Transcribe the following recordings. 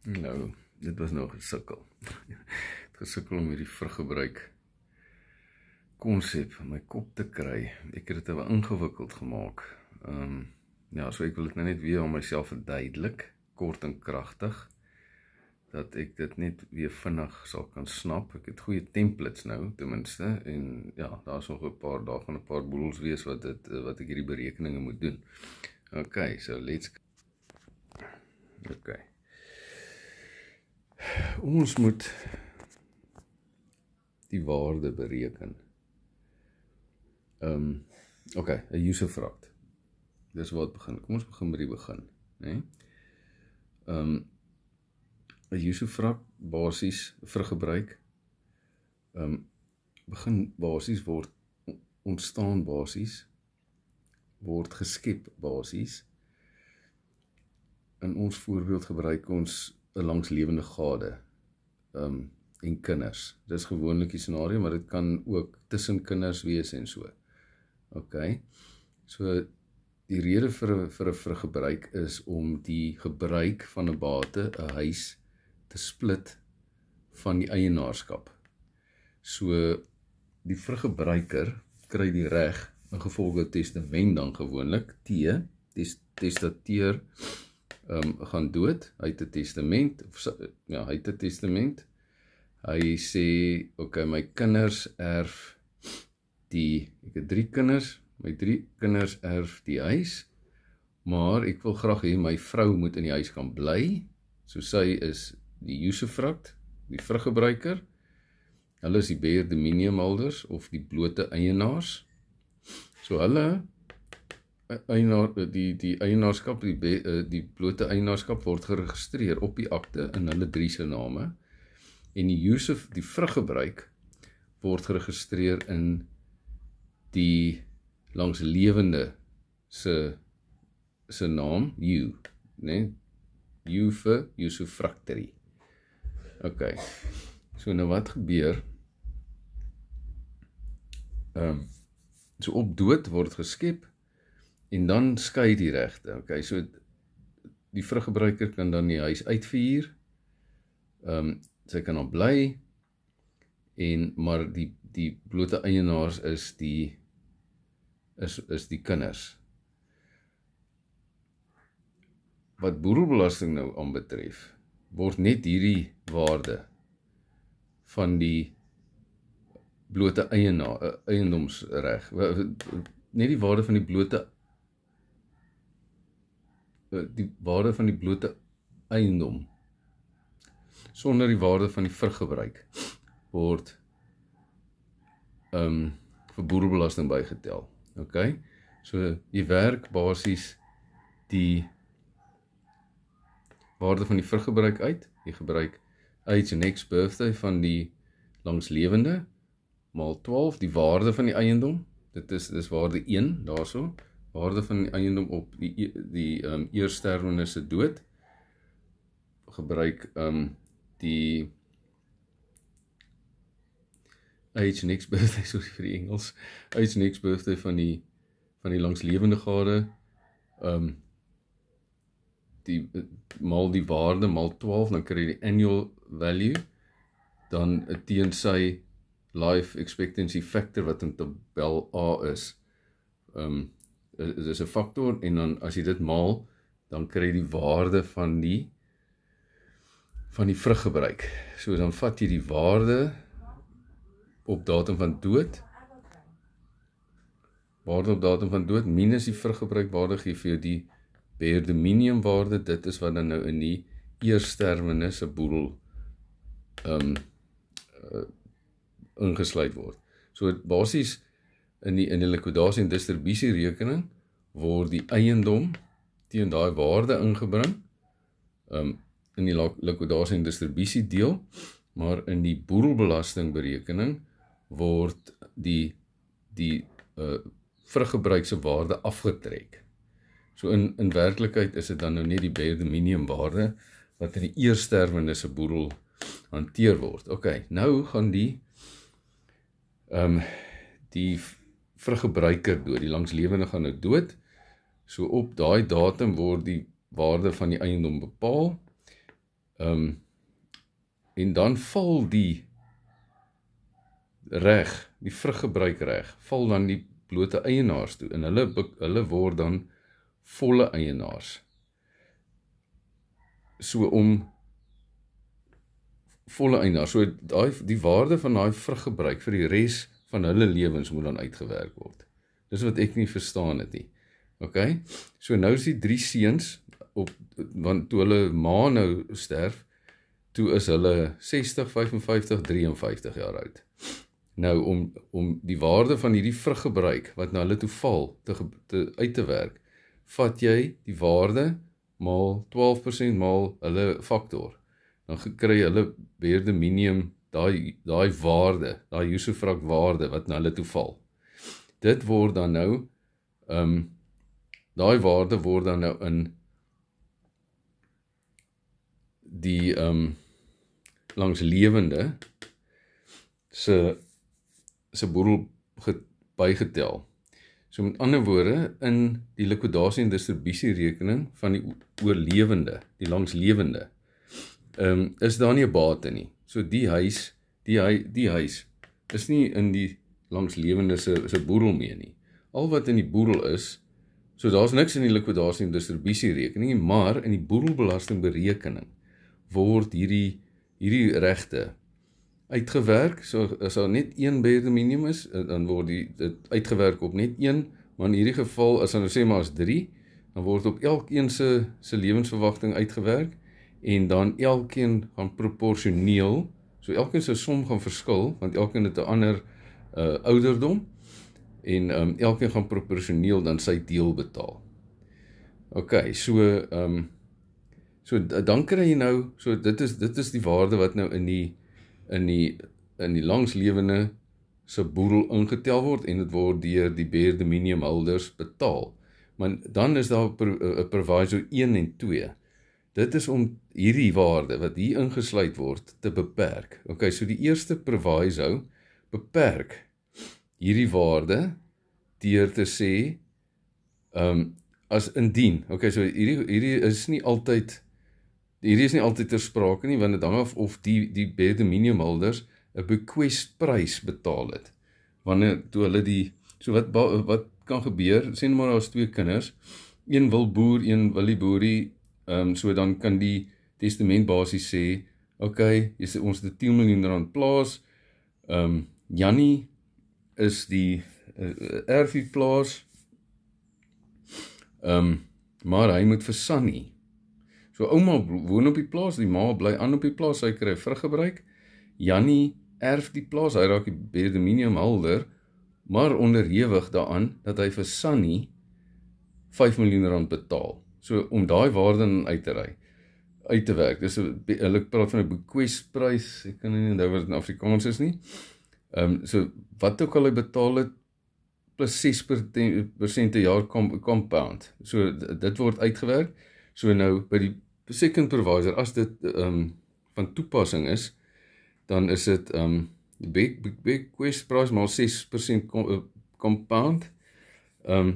Nou, dit was nou gesukkel. Gesukkel om hierdie vruggebruik konsep in my kop te kry. Ek het dit wel ingewikkeld gemaak. Ja, so ek wil dit nou net weer aan myself verduidelik, kort en kragtig, dat ek dit net weer vinnig sal kan snap. Ek het goeie templates nou, ten minste, en ja, daar is nog 'n paar, daar gaan 'n paar boedels wees wat ek hierdie berekeninge moet doen. Okay, so let's okay. Ons moet die waarde bereken. Okay, 'n usefruct. Dis waar het begin. Kom ons begin by die begin, né? 'n usefruct basies vruggebruik begin basies ontstaan basies word geskep basies. In ons voorbeeld gebruik ons 'n langslewende gade en kinders. Dis gewoonlik die scenario, maar dit kan ook tussen kinders wees en so. Okay. So die rede vir 'n vruggebruik is om die gebruik van 'n bate, 'n huis, te split van die eienaarskap. So die vruggebruiker kry die reg, ingevolge testament dan gewoonlik, testateur gaan dood, hy het 'n testament, ja, hy het 'n testament, hy sê, okay, my kinders erf ek het 3 kinders, my 3 kinders erf die huis, maar ek wil graag hê my vrou moet in die huis kan bly, so sy is die usufruct, die vruggebruiker, hulle is die bare dominium holders, of die blote eienaars, so hulle, die eienaarskap, die blote eienaarskap word geregistreer op die akte in hulle 3 se name, en die vruggebruik word geregistreer in die langslewende se naam, né? Vir usufructory. Okay. So nou wat gebeur? So op dood word geskep en dan skei die regte. Okay, so die vruggebruiker kan dan die huis uitverhuur. Sy kan dan bly maar die blote eienaars is die kinders. Wat boedelbelasting nou aanbetref, word net hierdie waarde van die blote eiendomsreg, net die waarde van die blote eiendom, sonder die waarde van die vruggebruik, word vir boedelbelasting bygetel. Okay? So jy werk basies die waarde van die vruggebruik uit, jy gebruik age and next birthday van die langslewende, maal 12, die waarde van die eiendom, dis waarde 1, daarso, waarde van die eiendom op die eerstervende se dood, gebruik die age next birthday, sorry vir die Engels, age next birthday van die langslewende gade, maal die waarde, maal 12, dan kry jy die annual value, dan teen sy life expectancy factor, wat in tabel A is, is 'n faktor, en dan as jy dit maal, dan kry jy die waarde van die vruggebruik. So dan vat jy die waarde op datum van dood, minus die vruggebruikwaarde gee vir jou die bare dominium waarde, dit is wat dan nou in die eerstervende se boedel ingesluit word. So basies in die likwidasie en distribusie rekening word die eiendom teen daai waarde ingebring in die likwidasie en distribusie deel, maar in die boedelbelastingberekening word die vruggebruikse waarde afgetrek. So in werklikheid is dit dan nou net die bare dominium waarde wat in die eerstervende se boedel hanteer word. Okay, nou gaan die vruggebruiker dood, die langslewende gaan nou dood. So op daai datum word die waarde van die eiendom bepaal. En dan val die vruggebruikreg, val dan die blote eienaars toe, en hulle word dan volle eienaars. So die waarde van daai vruggebruik vir die res van hulle lewens moet dan uitgewerk word. Dis wat ek nie verstaan het nie. Okay? So nou is die 3 seuns, want toe hulle ma nou sterf, toe is hulle 60, 55, 53 jaar oud. Nou, om die waarde van hierdie vruggebruik, wat na hulle toe val, uit te werk, vat jy die waarde maal 12% maal hulle faktor. Dan kry hulle beheerde minimum, daai waarde, daai usufruct waarde, wat na hulle toe val. Dit word dan nou, daai waarde word dan nou in die langslewende se boedel bygetel. So met ander woorde, in die likwidasie en distribusierekening van die oorlewende, die langslewende, is daar nie 'n bate nie. So die huis is nie in die langslewende se boedel mee nie. Al wat in die boedel is, so daar's niks in die likwidasie en distribusierekening, maar in die boedelbelastingberekening word hierdie regte uitgewerk. So as daar net een beheerde minimum is, dan word dit uitgewerk op net een, maar in hierdie geval, as dan nou sê maar as 3, dan word op elkeen se lewensverwagting uitgewerk, en dan elkeen gaan proporsioneel, so elkeen se som gaan verskil, want elkeen het 'n ander ouderdom, en elkeen gaan proporsioneel dan sy deel betaal. Okay, so dan kry jy nou, so dit is die waarde wat nou in die langslewende se boedel ingetel word, en dit word deur die beheerde minimumhouders betaal. Maar dan is daar 'n proviso 1 en 2. Dit is om hierdie waarde wat hier ingesluit word te beperk. Okay, so die eerste proviso beperk hierdie waarde deur te sê, as indien, okay, so hierdie is nie altyd ter sprake nie, want dit hang af of die beheerde minimumhouders 'n bequest prys betaal het. Wanneer toe hulle so wat kan gebeur, sê nou maar daar's 2 kinders, een wil boer, een wil nie boerie, so dan kan die testament basies sê, okay, ons het 10 miljoen rand plaas, Jannie is die erf die plaas, maar hy moet vir Sunny. So ouma woon op die plaas, die ma bly aan op die plaas, sy kry vruggebruik, Jannie erf die plaas, hy raak die beheerde minimumhouder, maar onderhewig daaraan dat hy vir Sunny 5 miljoen rand betaal. So om daai waarde uit te werk. Dis hulle praat van 'n bequest prys, ek kan nie onthou wat dit in Afrikaans is nie. So wat ook al hy betaal het, plus 6% per jaar compound. So dit word uitgewerk. So nou by die second provider, as dit van toepassing is, dan is dit bequest prys maal 6% compound.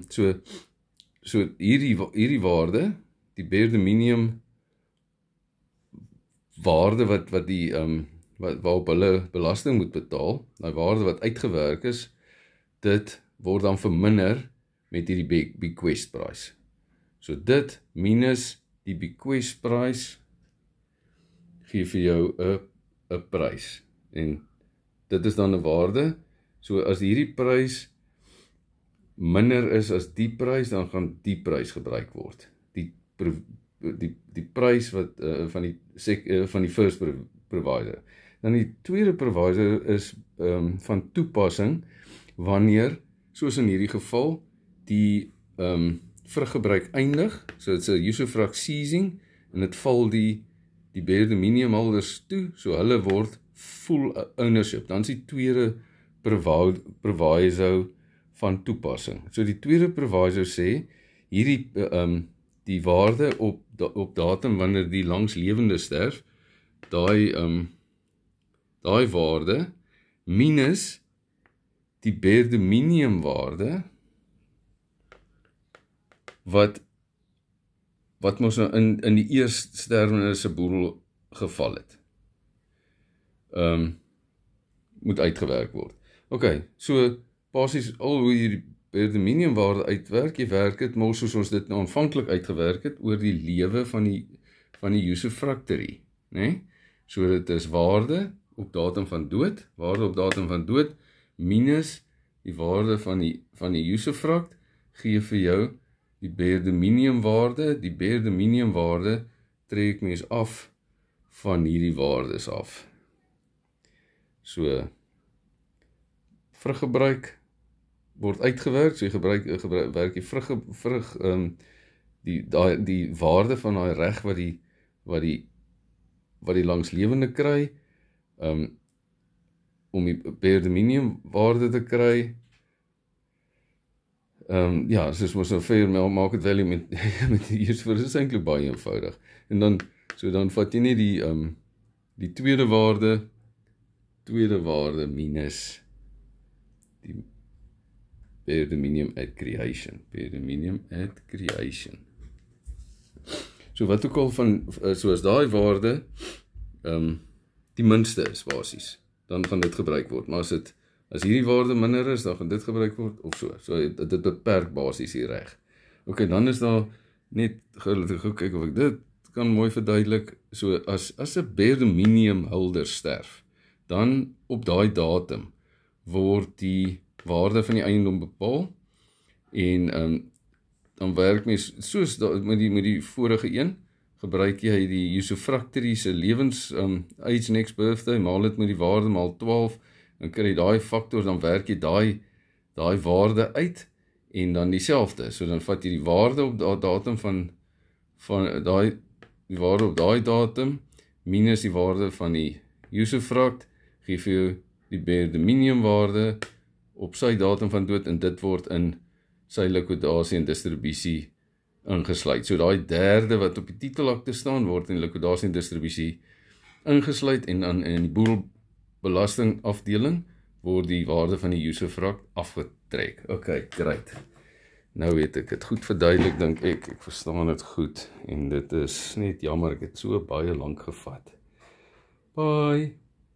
So hierdie waarde, die beheerde minimum waarde wat die waarop hulle belasting moet betaal, die waarde wat uitgewerk is, dit word dan verminder met hierdie bequest prys. So dit minus die bequest prys gee vir jou 'n prys. En dit is dan 'n waarde. So as hierdie prys minder is as die prys, dan gaan die prys gebruik word. Die prys wat van die first provider. Dan die tweede provider is van toepassing wanneer, soos in hierdie geval, die vruggebruik eindig, so dit is 'n usufruct ceasing, en dit val die beheerde minimumhouders toe, so hulle word full ownership. Dan is die tweede proviso van toepassing. So die tweede proviso sê, hierdie die waarde op datum wanneer die langslewende sterf, daai waarde minus die beheerde minimumwaarde wat ons nou in die eerststerwende se boedel geval het. Moet uitgewerk word. Ok, so basies al hoe jy die bare minimum waarde uitwerk, jy werk dit maar soos ons dit nou aanvanklik uitgewerk het, oor die lewe van die usufructory, né? So dit is waarde op datum van dood, minus die waarde van die usufruct, gee vir jou die bare minimum waarde, trek mens af van hierdie waardes af. So, vruggebruik word uitgewerk, so jy werk die die waarde van daai reg wat die langslewende kry, om die bare minimum waarde te kry. Ja, soos ons so fair market value met die useful, is eintlik baie eenvoudig. En dan vat jy net die tweede waarde minus die bare minimum at creation. So wat ook al soos daai waarde die minste is basies, dan gaan dit gebruik word. Maar as hierdie waarde minder is, dan gaan dit gebruik word, of so. So dit beperk basies die reg. Ok, dan is daar net, kyk of ek dit kan mooi verduidelik. So as 'n bare minimum holder sterf, dan op daai datum word die waarde van die eiendom bepaal, en dan werk mens soos met die vorige een, gebruik jy die usufructory se lewens age next birthday, maal dit met die waarde maal 12, dan kry jy daai faktor, dan werk jy daai waarde uit, en dan dieselfde, so dan vat jy die waarde op daai datum die waarde op daai datum, minus die waarde van die usufruct, gee vir jou die bare minimum waarde op sy datum van dood, en dit word in sy likwidasie en distribusie ingesluit. So daai derde wat op die titelakte staan, word in likwidasie en distribusie ingesluit, en dan in die boedelbelasting afdeling word die waarde van die usufruct afgetrek. Ok, great. Nou weet ek het goed verduidelik, dink ek verstaan dit goed, en dit is net jammer, ek het so baie lank gevat. Bye!